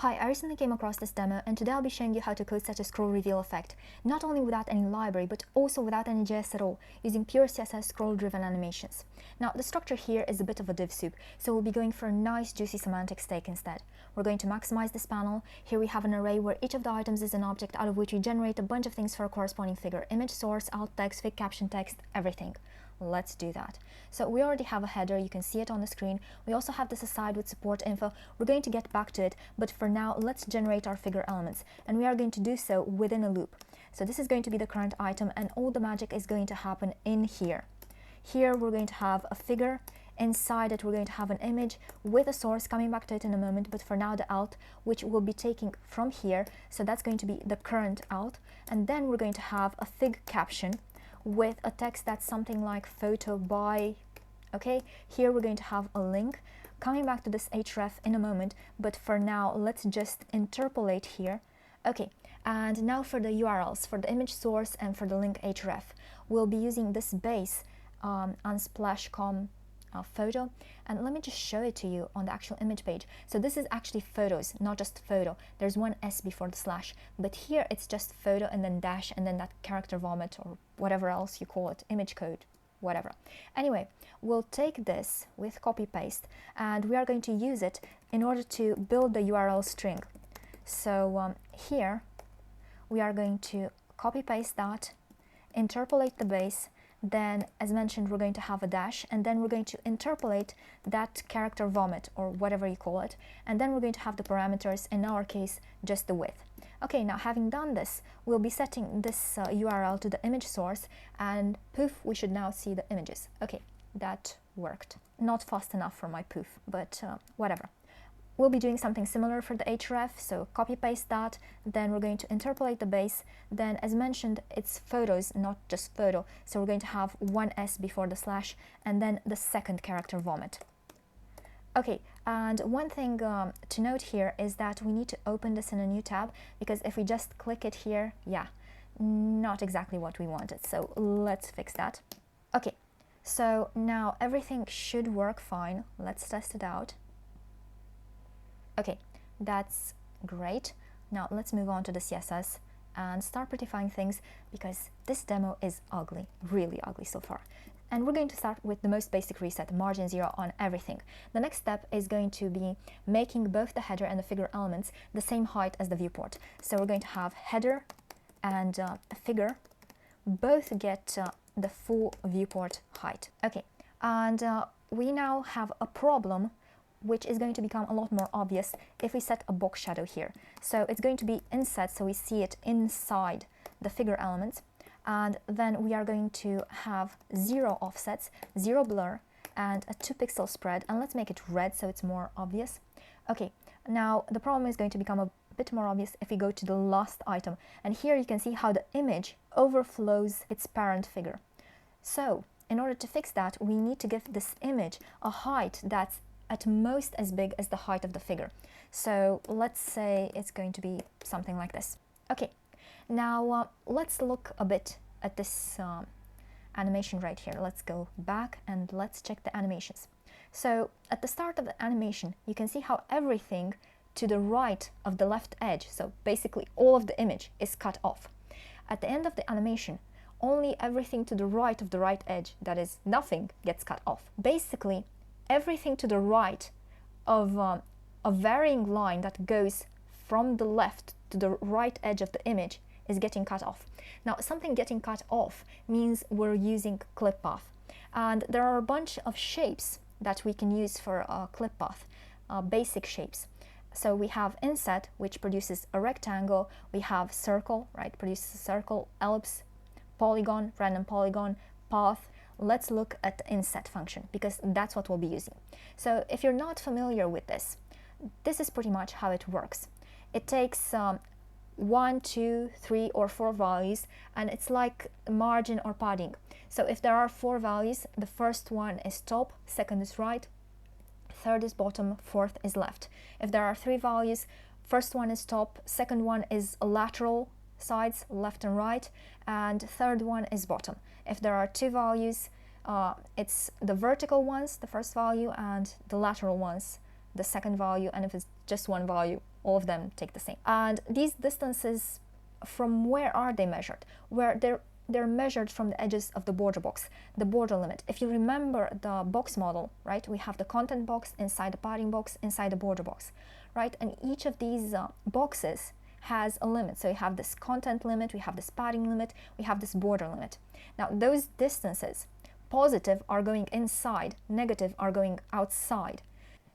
Hi, I recently came across this demo and today I'll be showing you how to code such a scroll reveal effect, not only without any library but also without any JS at all, using pure CSS scroll driven animations. Now the structure here is a bit of a div soup, so we'll be going for a nice juicy semantic steak instead. We're going to maximize this panel. Here we have an array where each of the items is an object out of which we generate a bunch of things for a corresponding figure: image, source, alt text, fig caption text, everything. Let's do that. So we already have a header, you can see it on the screen. We also have this aside with support info. We're going to get back to it, but for now let's generate our figure elements, and we are going to do so within a loop. So this is going to be the current item and all the magic is going to happen in here. Here we're going to have a figure. Inside it we're going to have an image with a source, coming back to it in a moment, but for now the alt, which we'll be taking from here, so that's going to be the current alt. And then we're going to have a fig caption with a text that's something like photo by. Okay, here we're going to have a link. Coming back to this href in a moment, but for now let's just interpolate here. Okay, and now for the URLs, for the image source and for the link href, we'll be using this base unsplash.com photo, and let me just show it to you on the actual image page. So this is actually photos, not just photo. There's one s before the slash, but here it's just photo and then dash and then that character vomit or whatever else you call it, image code, whatever. Anyway, we'll take this with copy paste and we are going to use it in order to build the URL string. So here we are going to copy paste that, interpolate the base. Then, as mentioned, we're going to have a dash, and then we're going to interpolate that character vomit or whatever you call it, and then we're going to have the parameters, in our case just the width. Okay, now having done this, we'll be setting this URL to the image source, and poof, we should now see the images. Okay, that worked. Not fast enough for my poof, but whatever. We'll be doing something similar for the href, so copy paste that, then we're going to interpolate the base. Then, as mentioned, it's photos, not just photo, so we're going to have one s before the slash and then the second character vomit. Okay, and one thing to note here is that we need to open this in a new tab, because if we just click it here, yeah, not exactly what we wanted, so let's fix that. Okay, so now everything should work fine. Let's test it out. Okay, that's great. Now let's move on to the CSS and start prettifying things, because this demo is ugly, really ugly so far. And we're going to start with the most basic reset, margin 0 on everything. The next step is going to be making both the header and the figure elements the same height as the viewport. So we're going to have header and figure both get the full viewport height. Okay, and we now have a problem which is going to become a lot more obvious if we set a box shadow here. So it's going to be inset, so we see it inside the figure elements, and then we are going to have 0 offsets, 0 blur, and a 2 pixel spread, and let's make it red so it's more obvious. Okay, now the problem is going to become a bit more obvious if we go to the last item, and here you can see how the image overflows its parent figure. So in order to fix that, we need to give this image a height that's at most as big as the height of the figure. So let's say it's going to be something like this. Okay, now let's look a bit at this animation right here. Let's go back and let's check the animations. So at the start of the animation, you can see how everything to the right of the left edge, so basically all of the image, is cut off. At the end of the animation, only everything to the right of the right edge, that is nothing, gets cut off. Basically, everything to the right of a varying line that goes from the left to the right edge of the image is getting cut off. Now, something getting cut off means we're using clip path. And there are a bunch of shapes that we can use for clip path, basic shapes. So we have inset, which produces a rectangle. We have circle, right, produces a circle, ellipse, polygon, random polygon, path. Let's look at the inset function, because that's what we'll be using. So if you're not familiar with this, this is pretty much how it works. It takes 1, 2, 3, or 4 values, and it's like margin or padding. So if there are 4 values, the first one is top, second is right, third is bottom, fourth is left. If there are 3 values, first one is top, second one is lateral sides, left and right, and third one is bottom. If there are 2 values, it's the vertical ones, the first value, and the lateral ones, the second value, and if it's just 1 value, all of them take the same. And these distances, from where are they measured? Where they're measured from the edges of the border box, the border limit. If you remember the box model, right, we have the content box, inside the padding box, inside the border box, right? And each of these boxes has a limit. So we have this content limit, we have this padding limit, we have this border limit. Now those distances, positive are going inside, negative are going outside.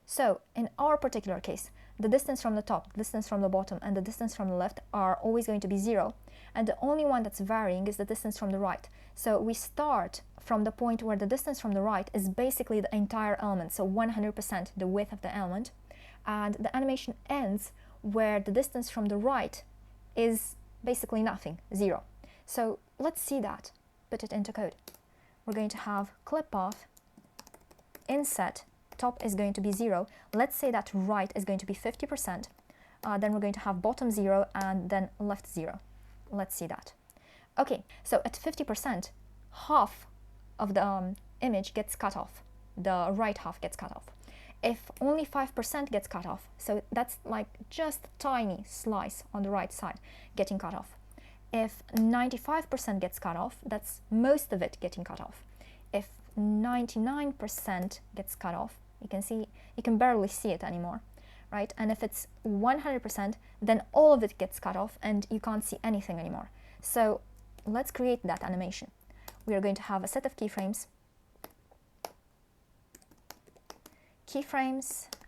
So in our particular case, the distance from the top, the distance from the bottom, and the distance from the left are always going to be 0. And the only one that's varying is the distance from the right. So we start from the point where the distance from the right is basically the entire element, so 100% the width of the element. And the animation ends where the distance from the right is basically nothing, 0. So let's see that, put it into code. We're going to have clip off, inset, top is going to be 0. Let's say that right is going to be 50%. Then we're going to have bottom 0 and then left 0. Let's see that. Okay, so at 50%, half of the image gets cut off. The right half gets cut off. If only 5% gets cut off, so that's like just a tiny slice on the right side getting cut off. If 95% gets cut off, that's most of it getting cut off. If 99% gets cut off, you can see, you can barely see it anymore, right? And if it's 100%, then all of it gets cut off and you can't see anything anymore. So let's create that animation. We are going to have a set of keyframes,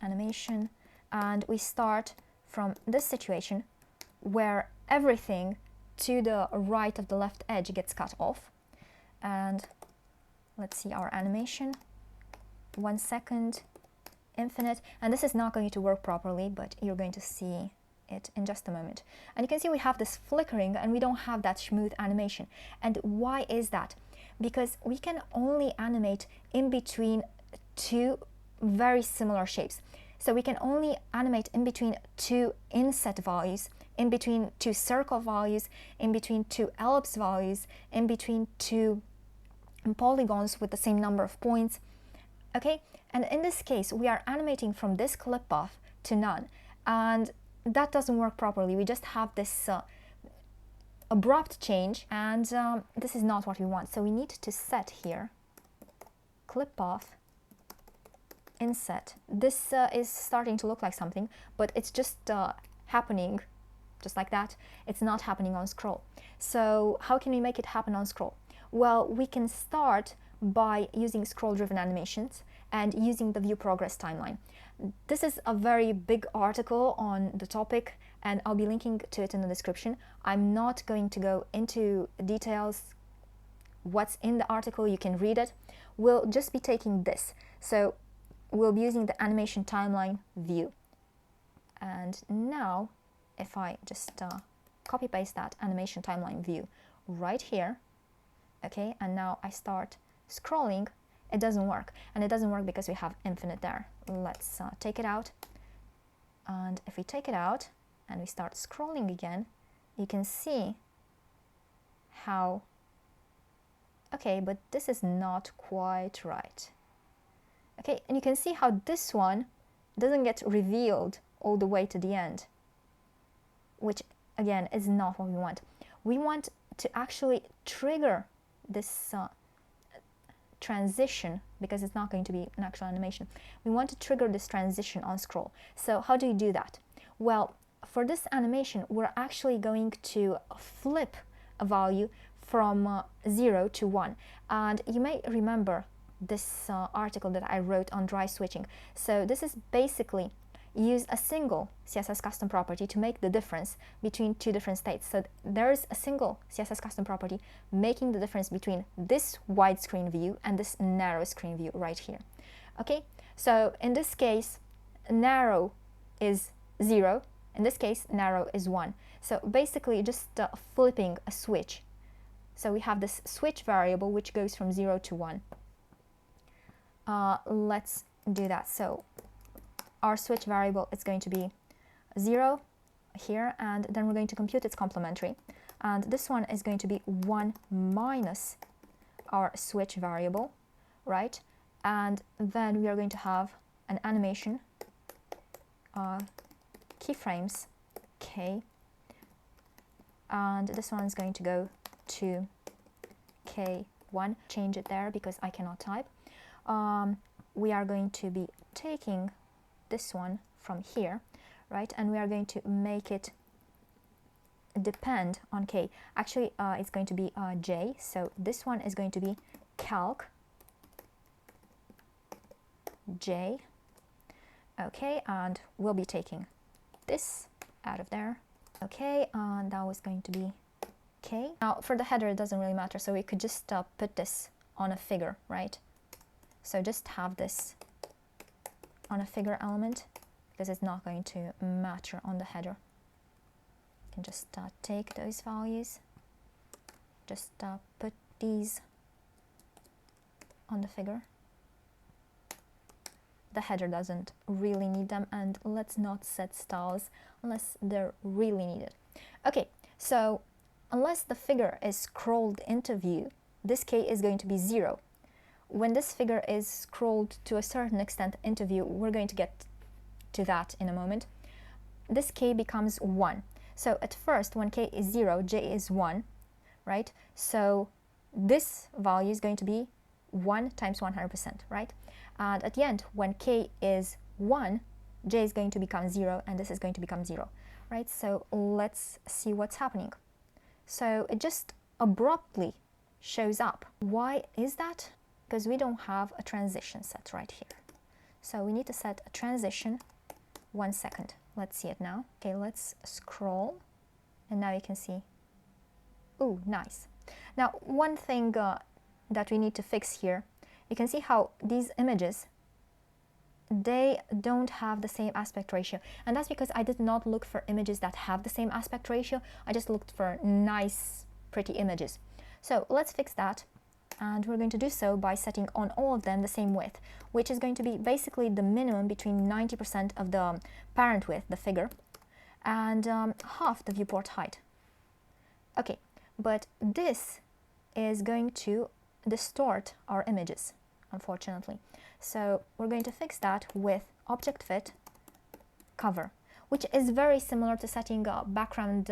animation, and we start from this situation where everything to the right of the left edge gets cut off. And let's see our animation. 1 second, infinite, and this is not going to work properly, but you're going to see it in just a moment. And you can see we have this flickering and we don't have that smooth animation. And why is that? Because we can only animate in between two very similar shapes. So we can only animate in between two inset values, in between two circle values, in between two ellipse values, in between two polygons with the same number of points. Okay, and in this case we are animating from this clip off to none, and that doesn't work properly. We just have this abrupt change, and this is not what we want. So we need to set here clip off, inset. This is starting to look like something, but it's just happening just like that. It's not happening on scroll. So how can we make it happen on scroll? Well, we can start by using scroll-driven animations and using the view progress timeline. This is a very big article on the topic, and I'll be linking to it in the description. I'm not going to go into details what's in the article. You can read it. We'll just be taking this. So we'll be using the animation timeline view. And now if I just copy paste that animation timeline view right here, okay, and now I start scrolling, it doesn't work. And it doesn't work because we have infinite there. Let's take it out. And if we take it out and we start scrolling again, you can see how, okay, but this is not quite right. Okay, and you can see how this one doesn't get revealed all the way to the end, which again is not what we want. We want to actually trigger this transition, because it's not going to be an actual animation. We want to trigger this transition on scroll. So how do you do that? Well, for this animation, we're actually going to flip a value from 0 to 1. And you may remember this article that I wrote on dry switching. So this is basically use a single CSS custom property to make the difference between two different states. So there's a single CSS custom property making the difference between this widescreen view and this narrow screen view right here. Okay, so in this case, narrow is 0. In this case, narrow is 1. So basically just flipping a switch. So we have this switch variable which goes from 0 to 1. Let's do that. So our switch variable is going to be 0 here, and then we're going to compute its complementary, and this one is going to be 1 minus our switch variable, right? And then we are going to have an animation keyframes K, and this one is going to go to K1. Change it there because I cannot type. We are going to be taking this one from here, right, and we are going to make it depend on K. Actually, it's going to be J, so this one is going to be calc J. Okay, and we'll be taking this out of there. Okay, and that was going to be K. Now for the header it doesn't really matter, so we could just put this on a figure, right? So just have this on a figure element because it's not going to matter on the header. You can just take those values, just put these on the figure. The header doesn't really need them, and let's not set styles unless they're really needed. Okay, so unless the figure is scrolled into view, this K is going to be 0. When this figure is scrolled to a certain extent into view, we're going to get to that in a moment, this K becomes 1. So at first, when K is 0, J is 1, right? So this value is going to be 1 times 100%, right? And at the end, when K is 1, J is going to become 0, and this is going to become 0, right? So let's see what's happening. So it just abruptly shows up. Why is that? Because we don't have a transition set right here. So we need to set a transition. 1 second. Let's see it now. Okay, let's scroll. And now you can see. Ooh, nice. Now, one thing that we need to fix here, you can see how these images, they don't have the same aspect ratio. And that's because I did not look for images that have the same aspect ratio. I just looked for nice, pretty images. So let's fix that. And we're going to do so by setting on all of them the same width, which is going to be basically the minimum between 90% of the parent width, the figure, and half the viewport height. Okay, but this is going to distort our images, unfortunately. So we're going to fix that with object fit cover, which is very similar to setting a background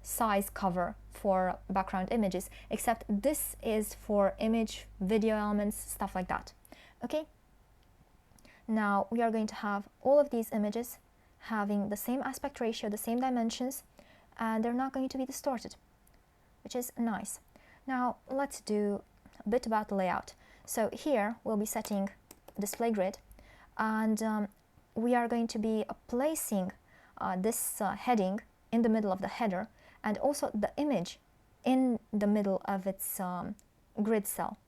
size cover for background images, except this is for image, video elements, stuff like that. Okay, now we are going to have all of these images having the same aspect ratio, the same dimensions, and they're not going to be distorted, which is nice. Now let's do a bit about the layout. So here we'll be setting display grid, and we are going to be placing this heading in the middle of the header, and also the image in the middle of its grid cell.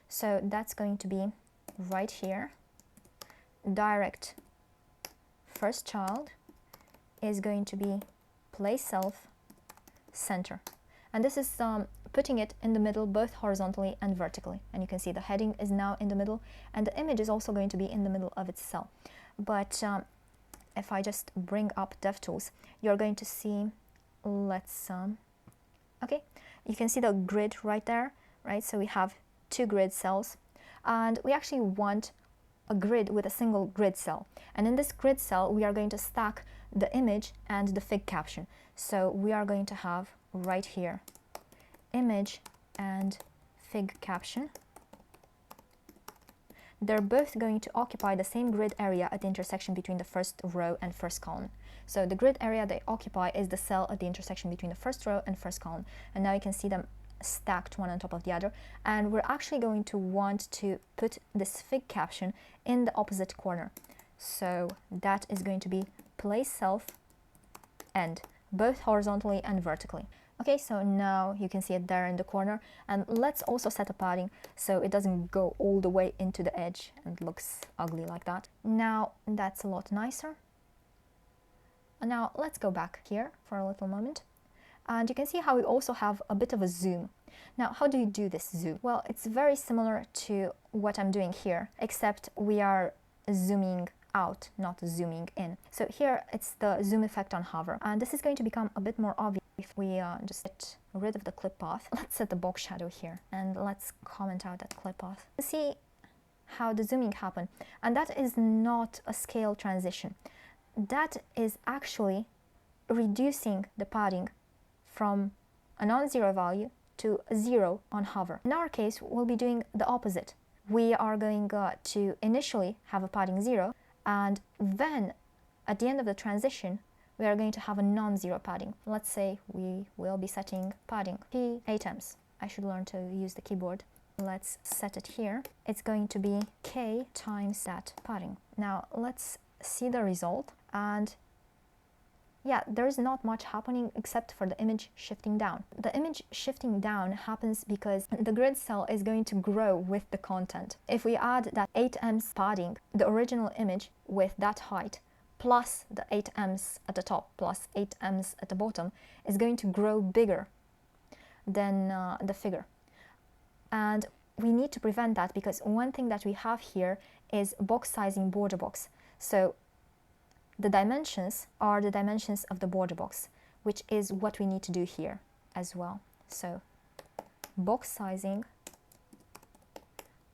So that's going to be right here. Direct first child is going to be place self center, and this is putting it in the middle both horizontally and vertically. And you can see the heading is now in the middle, and the image is also going to be in the middle of its cell. But if I just bring up DevTools, you're going to see, let's okay, you can see the grid right there, right? So we have 2 grid cells, and we actually want a grid with a single grid cell. And in this grid cell, we are going to stack the image and the fig caption. So we are going to have right here image and fig caption. They're both going to occupy the same grid area at the intersection between the first row and first column. So the grid area they occupy is the cell at the intersection between the first row and first column. And now you can see them stacked one on top of the other. And we're actually going to want to put this fig caption in the opposite corner. So that is going to be place self end, both horizontally and vertically. Okay, so now you can see it there in the corner, and let's also set a padding so it doesn't go all the way into the edge and looks ugly like that. Now that's a lot nicer. And now let's go back here for a little moment, and you can see how we also have a bit of a zoom. Now, how do you do this zoom? Well, it's very similar to what I'm doing here, except we are zooming out, not zooming in. So here it's the zoom effect on hover, and this is going to become a bit more obvious if we just get rid of the clip path. Let's set the box shadow here, and let's comment out that clip path. See how the zooming happened, and that is not a scale transition. that is actually reducing the padding from a non-zero value to a 0 on hover. In our case, we'll be doing the opposite. We are going to initially have a padding 0, and then at the end of the transition, we are going to have a non-zero padding. Let's say we will be setting padding p8ems. I should learn to use the keyboard. Let's set it here. It's going to be k times that padding. Now let's see the result, and yeah, there is not much happening except for the image shifting down. The image shifting down happens because the grid cell is going to grow with the content. If we add that 8ems padding, the original image with that height, plus the 8ems at the top, plus 8ems at the bottom, is going to grow bigger than the figure. And we need to prevent that, because one thing that we have here is box sizing border box. So the dimensions are the dimensions of the border box, which is what we need to do here as well. So box sizing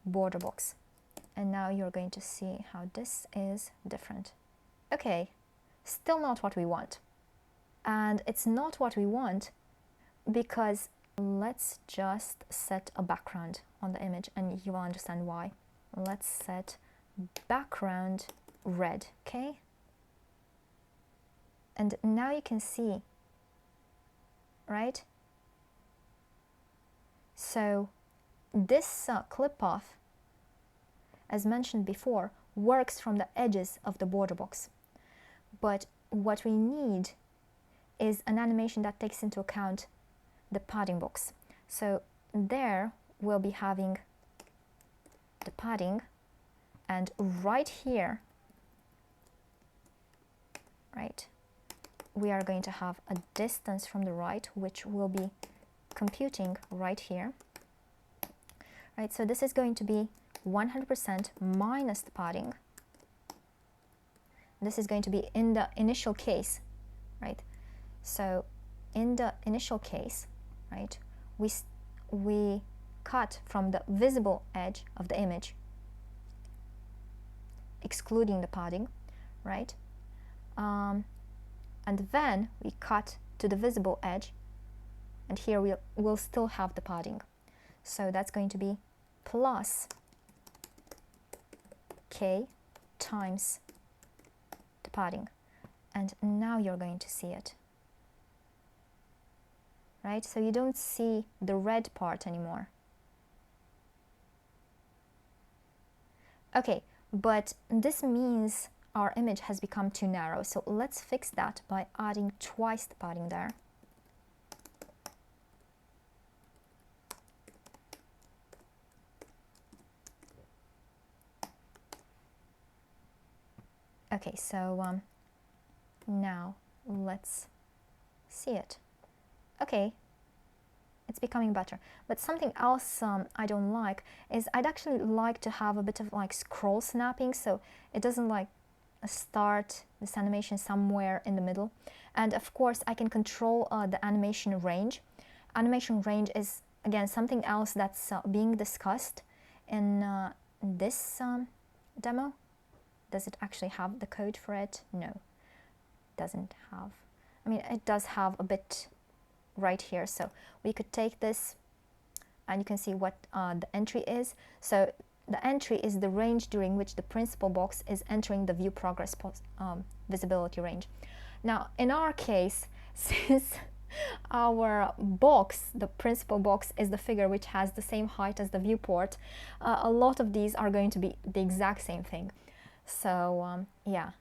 border box. And now you're going to see how this is different. Okay, still not what we want. And it's not what we want because let's just set a background on the image and you will understand why. Let's set background red, okay? And now you can see, right? So this clip off, as mentioned before, works from the edges of the border box. But what we need is an animation that takes into account the padding box. So there we'll be having the padding, and right here, right, we are going to have a distance from the right, which will be computing right here. Right, so this is going to be 100% minus the padding. This is going to be in the initial case, right? So in the initial case, right, we cut from the visible edge of the image, excluding the padding, right? And then we cut to the visible edge, and here we'll still have the padding. So that's going to be plus k times the padding. And now you're going to see it. Right? So you don't see the red part anymore. Okay, but this means our image has become too narrow. So let's fix that by adding twice the padding there. Okay, so now let's see it. Okay, it's becoming better. But something else I don't like is I'd actually like to have a bit of like scroll snapping, so it doesn't like start this animation somewhere in the middle. And of course I can control the animation range. Animation range is again something else that's being discussed in this demo. Does it actually have the code for it? No, it doesn't have. I mean, it does have a bit right here, so we could take this and you can see what the entry is. So the entry is the range during which the principal box is entering the view progress visibility range. Now in our case, since our box, the principal box, is the figure which has the same height as the viewport, a lot of these are going to be the exact same thing. So yeah.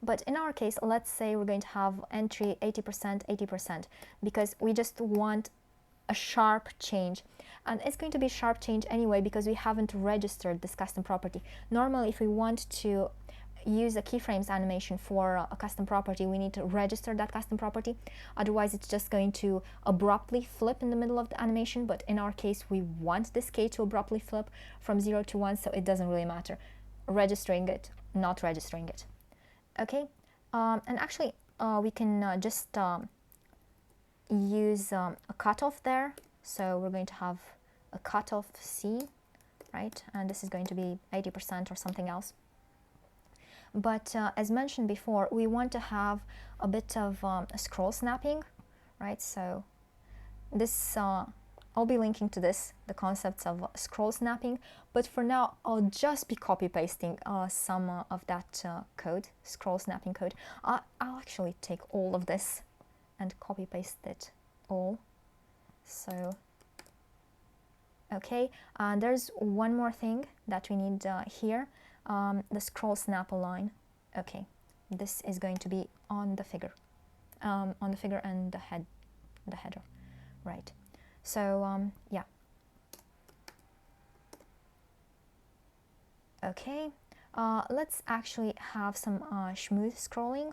But in our case, let's say we're going to have entry 80%, 80%, because we just want a sharp change. And it's going to be sharp change anyway because we haven't registered this custom property. Normally, if we want to use a keyframes animation for a custom property, we need to register that custom property. Otherwise, it's just going to abruptly flip in the middle of the animation. But in our case, we want this K to abruptly flip from 0 to 1, so it doesn't really matter. Registering it, not registering it. Okay, and actually we can just use a cutoff there. So we're going to have a cutoff C, right? And this is going to be 80% or something else. but as mentioned before, we want to have a bit of scroll snapping, right? So this I'll be linking to this, the concepts of scroll snapping, but for now I'll just be copy pasting some of that code, scroll snapping code. I'll actually take all of this and copy paste it all. So okay, there's one more thing that we need here, the scroll snap align. Okay, this is going to be on the figure and the header, right? So yeah. Okay, let's actually have some smooth scrolling.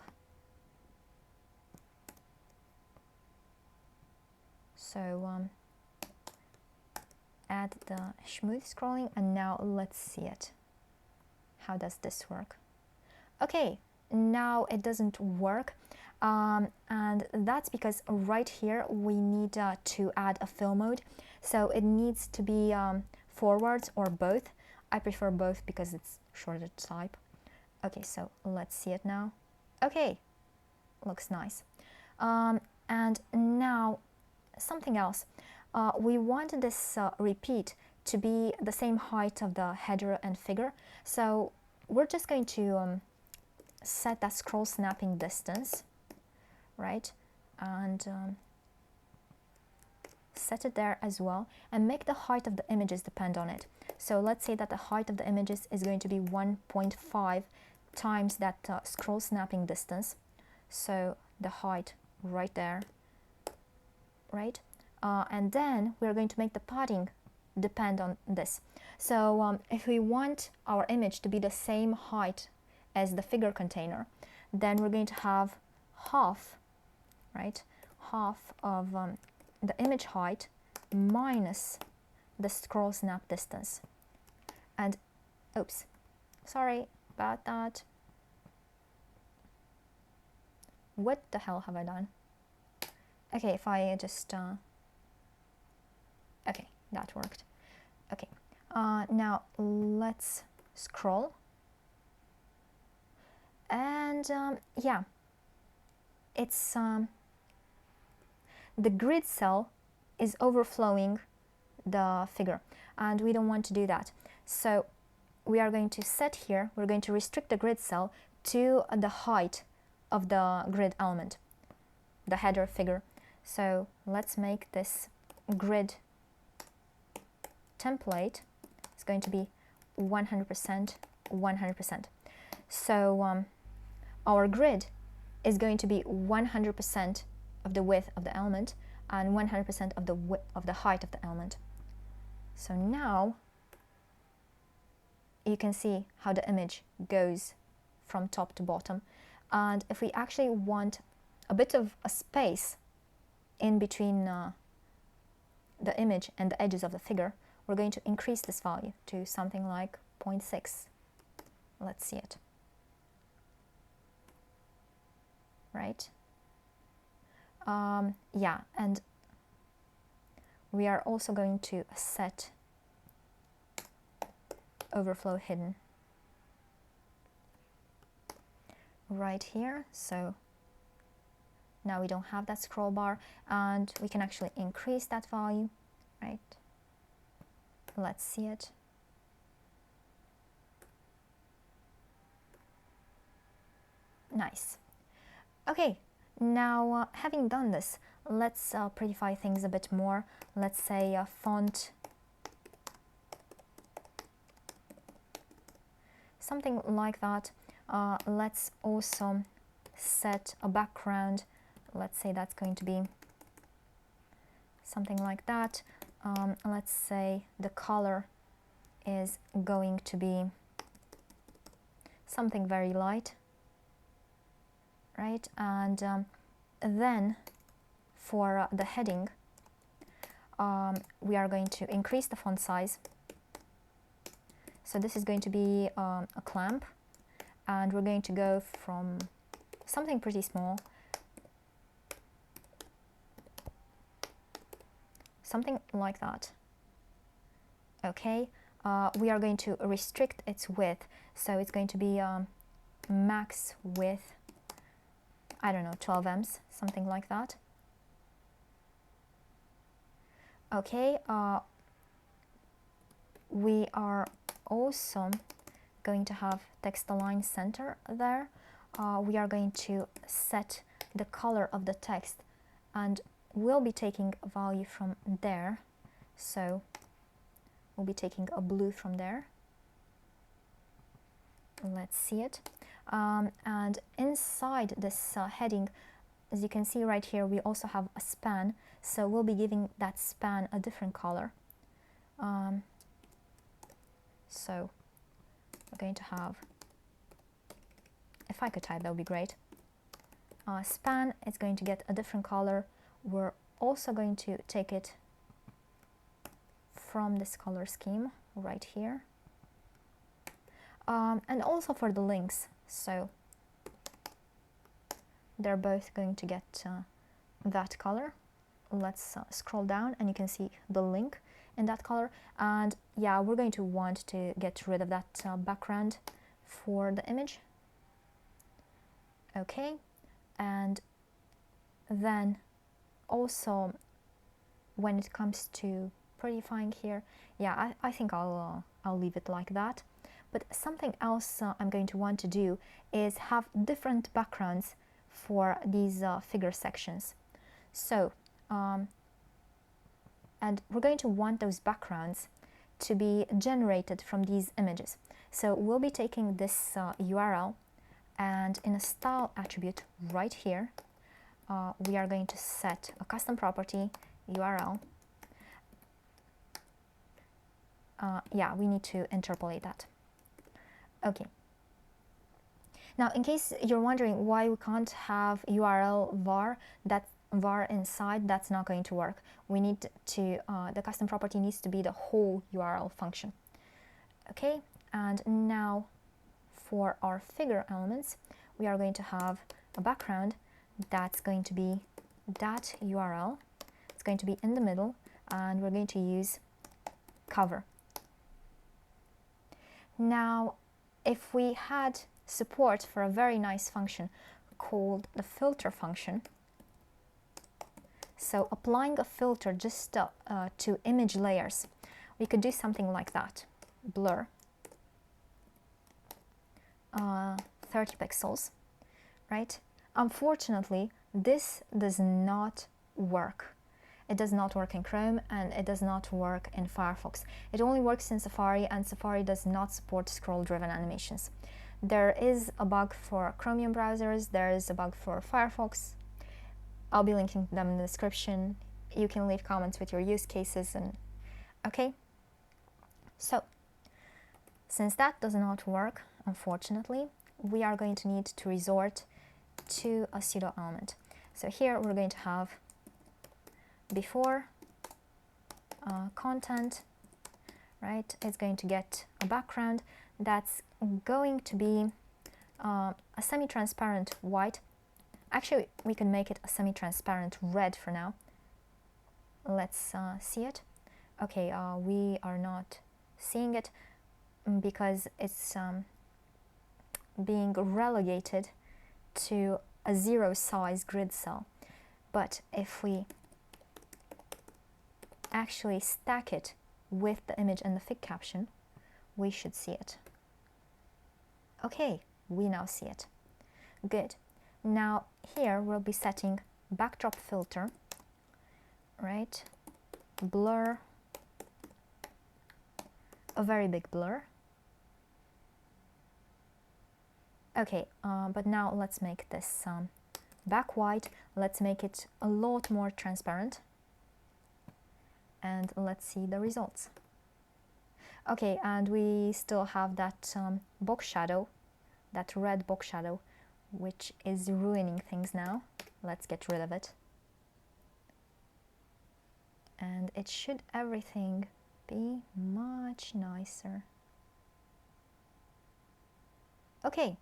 So add the smooth scrolling, and now let's see it. How does this work? Okay, now it doesn't work, and that's because right here we need to add a fill mode, so it needs to be forwards or both. I prefer both because it's shorter to type. Okay, so let's see it now. Okay, looks nice. And now something else. We want this repeat to be the same height of the header and figure, so we're just going to set that scroll snapping distance, right? And set it there as well, and make the height of the images depend on it. So let's say that the height of the images is going to be 1.5 times that scroll snapping distance. So the height right there, right? And then we're going to make the padding depend on this. So if we want our image to be the same height as the figure container, then we're going to have half, right? Half of the image height minus the scroll snap distance. And oops, sorry about that. What the hell have I done? Okay, if I just okay, that worked. Okay, now let's scroll, and yeah, it's the grid cell is overflowing the figure, and we don't want to do that. So we are going to set here, we're going to restrict the grid cell to the height of the grid element, the header figure. So let's make this grid template. It's going to be 100%, 100%. So our grid is going to be 100% of the width of the element and 100% of the height of the element. So now you can see how the image goes from top to bottom. And if we actually want a bit of a space in between the image and the edges of the figure, we're going to increase this value to something like 0.6. Let's see it. Right? Yeah, and we are also going to set overflow hidden right here. So now we don't have that scroll bar, and we can actually increase that value, right? Let's see it. Nice. Okay, now having done this, let's prettify things a bit more. Let's say font, something like that. Let's also set a background. Let's say that's going to be something like that. Let's say the color is going to be something very light, right? And then for the heading, we are going to increase the font size. So this is going to be a clamp, and we're going to go from something pretty small, something like that. Okay, we are going to restrict its width, so it's going to be max width, I don't know, 12 ems, something like that. Okay, we are also going to have text align center there. We are going to set the color of the text, and we'll be taking a value from there. So we'll be taking a blue from there. Let's see it. And inside this heading, as you can see right here, we also have a span. So we'll be giving that span a different color. So we're going to have, if I could type, that would be great. Span is going to get a different color. We're also going to take it from this color scheme right here. And also for the links, so they're both going to get that color. Let's scroll down and you can see the link in that color. And yeah, we're going to want to get rid of that background for the image. Okay, and then also when it comes to prettifying here, yeah, I think I'll leave it like that. But something else I'm going to want to do is have different backgrounds for these figure sections. So, and we're going to want those backgrounds to be generated from these images. So we'll be taking this URL, and in a style attribute right here, we are going to set a custom property URL. Yeah, we need to interpolate that. Okay. Now, in case you're wondering why we can't have URL var, that var inside, that's not going to work. We need to, the custom property needs to be the whole URL function. Okay, and now for our figure elements, we are going to have a background that's going to be that URL. It's going to be in the middle, and we're going to use cover. Now, if we had support for a very nice function called the filter function, so applying a filter just to image layers, we could do something like that. Blur 30 pixels, right? Unfortunately, this does not work. It does not work in Chrome, and it does not work in Firefox. It only works in Safari, and Safari does not support scroll-driven animations. There is a bug for Chromium browsers, there is a bug for Firefox. I'll be linking them in the description. You can leave comments with your use cases, and okay. So, since that does not work, unfortunately, we are going to need to resort to a pseudo element. So here we're going to have before content, right? It's going to get a background that's going to be a semi-transparent white. Actually, we can make it a semi-transparent red for now. Let's see it. Okay, we are not seeing it because it's being relegated to a 0 size grid cell. But if we actually stack it with the image and the fig caption, we should see it. Okay, we now see it. Good. Now here we'll be setting backdrop filter, right? Blur, a very big blur. Okay, but now let's make this back white. Let's make it a lot more transparent. And let's see the results. Okay, and we still have that box shadow, that red box shadow, which is ruining things now. Let's get rid of it. And it should everything be much nicer. Okay,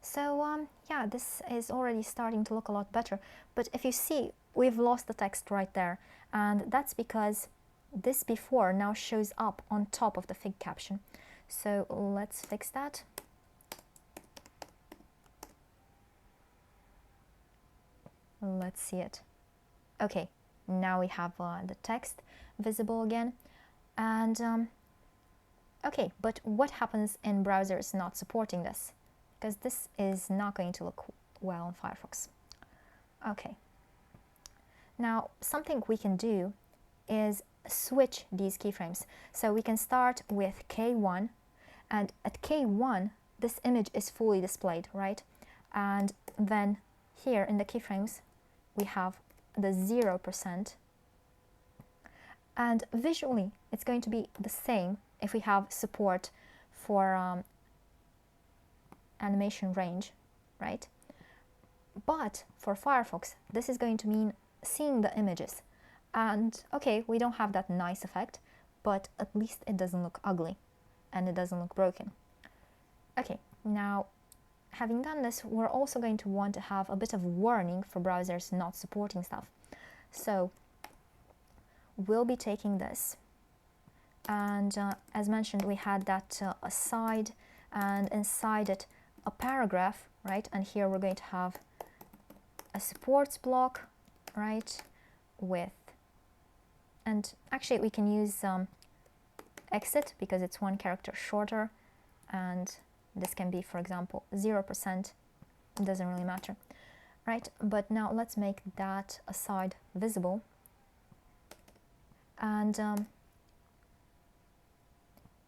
so yeah, this is already starting to look a lot better. But if you see, we've lost the text right there. And that's because this before now shows up on top of the fig caption. So let's fix that. Let's see it. Okay, now we have the text visible again. And okay, but what happens in browsers not supporting this? Because this is not going to look well in Firefox. Okay. Now, something we can do is switch these keyframes. So we can start with K1, and at K1, this image is fully displayed, right? And then here in the keyframes, we have the 0%. And visually, it's going to be the same if we have support for animation range, right? But for Firefox, this is going to mean seeing the images. And okay, we don't have that nice effect, but at least it doesn't look ugly and it doesn't look broken. Okay, now having done this, we're also going to want to have a bit of warning for browsers not supporting stuff. So we'll be taking this, and as mentioned, we had that aside, and inside it a paragraph, right? And here we're going to have a supports block, right, with, and actually we can use exit because it's one character shorter, and this can be, for example, 0%. It doesn't really matter, right? But now let's make that aside visible. And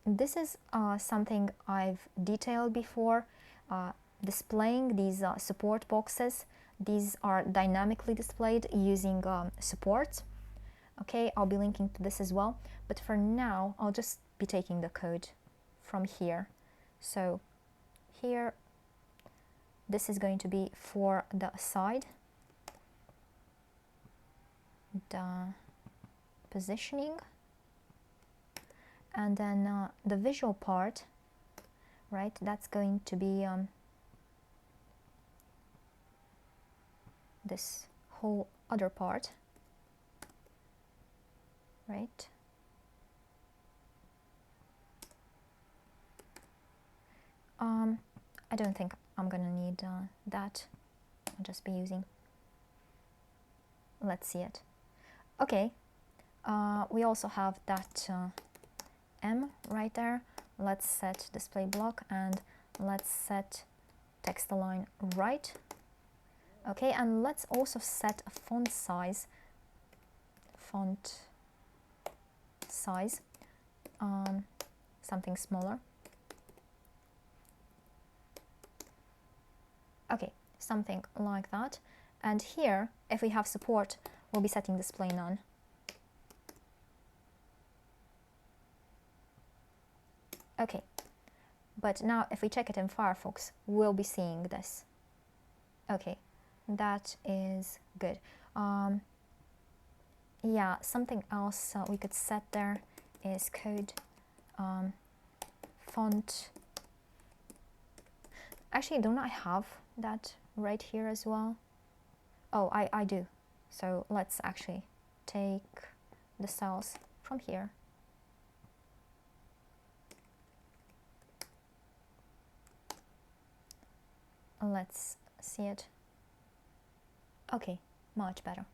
this is something I've detailed before, displaying these support boxes. These are dynamically displayed using supports. Okay, I'll be linking to this as well, but for now I'll just be taking the code from here. So here, this is going to be for the aside, the positioning, and then the visual part, right, that's going to be this whole other part, right? I don't think I'm gonna need that. I'll just be using, let's see it. Okay, we also have that M right there. Let's set display block and let's set text align right. Okay, and let's also set a font size, something smaller. Okay, something like that. And here, if we have support, we'll be setting display none. Okay, but now if we check it in Firefox, we'll be seeing this. Okay, that is good. Yeah, something else we could set there is code font. Actually, don't I have that right here as well? Oh, I do. So let's actually take the styles from here. Let's see it. Okay, much better.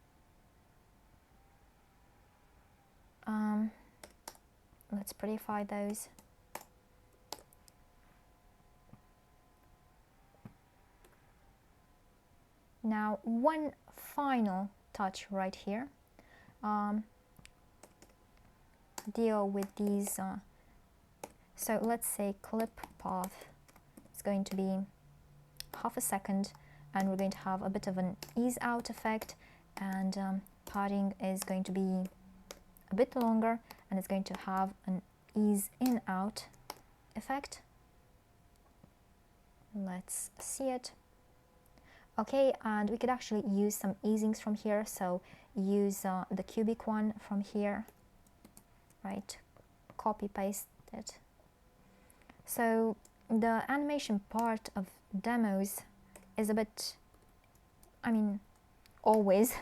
Let's prettify those. Now, one final touch right here. Deal with these. So let's say clip path is going to be half a second, and we're going to have a bit of an ease out effect, and padding is going to be a bit longer, and it's going to have an ease in out effect. Let's see it. Okay, and we could actually use some easings from here, so use the cubic one from here, right? Copy paste it. So the animation part of demos is a bit, I mean, always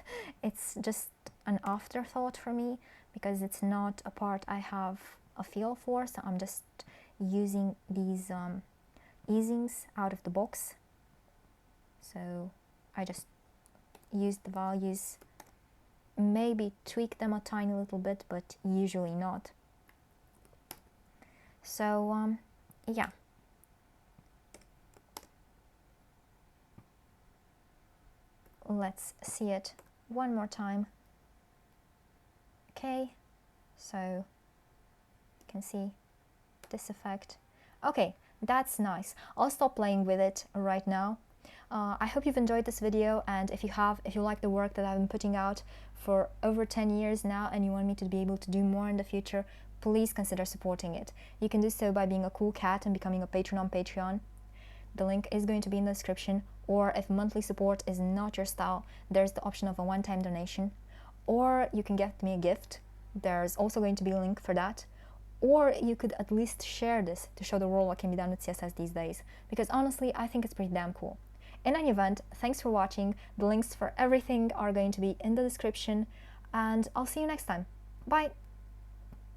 it's just an afterthought for me, because it's not a part I have a feel for, so I'm just using these easings out of the box. So I just use the values, maybe tweak them a tiny little bit, but usually not. So yeah. Let's see it one more time. Okay, so you can see this effect. Okay, that's nice. I'll stop playing with it right now. I hope you've enjoyed this video, and if you like the work that I've been putting out for over 10 years now and you want me to be able to do more in the future, please consider supporting it. You can do so by being a cool cat and becoming a patron on Patreon. The link is going to be in the description, or if monthly support is not your style, there's the option of a one-time donation, or you can get me a gift. There's also going to be a link for that. Or you could at least share this to show the world what can be done with CSS these days, because honestly, I think it's pretty damn cool. In any event, thanks for watching. The links for everything are going to be in the description, and I'll see you next time. Bye!